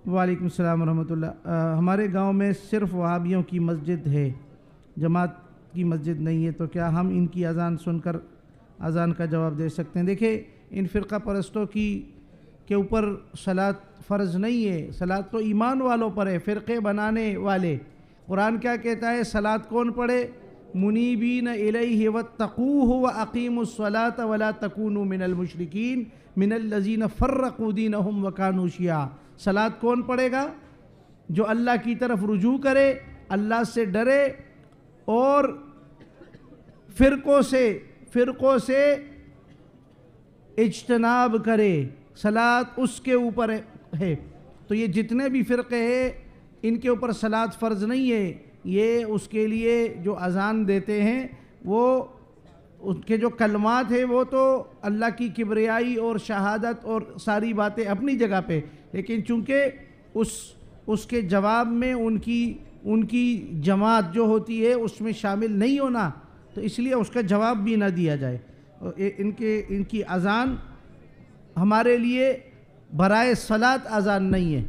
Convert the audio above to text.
وعلیکم السلام ورحمۃ اللہ۔ ہمارے گاؤں میں صرف وہابیوں کی مسجد ہے، جماعت کی مسجد نہیں ہے، تو کیا ہم ان کی اذان سن کر اذان کا جواب دے سکتے ہیں؟ دیکھیں، ان فرقہ پرستوں کے اوپر صلاۃ فرض نہیں ہے، صلاۃ تو ایمان والوں پر ہے، فرقے بنانے والے۔ قرآن کیا کہتا ہے؟ صلاۃ کون پڑھے؟ منیبین الیہ واتقوہ واقیموا الصلاۃ ولا تکونوا من المشرکین من الذین فرقوا دینہم وکانوا شیعا۔ صلاۃ کون پڑھے گا؟ جو اللہ کی طرف رجوع کرے، اللہ سے ڈرے اور فرقوں سے اجتناب کرے۔ صلاۃ اس کے اوپر ہے۔ تو یہ جتنے بھی فرقے ہیں ان کے اوپر صلاۃ فرض نہیں ہے، یہ اس کے لیے جو اذان دیتے ہیں وہ ان کے جو کلمات ہیں وہ تو اللہ کی کبریائی اور شہادت اور ساری باتیں اپنی جگہ پہ، لیکن چونکہ اس کے جواب میں ان کی جماعت جو ہوتی ہے اس میں شامل نہیں ہونا، تو اس لیے اس کا جواب بھی نہ دیا جائے۔ ان کی اذان ہمارے لیے برائے صلاۃ اذان نہیں ہے۔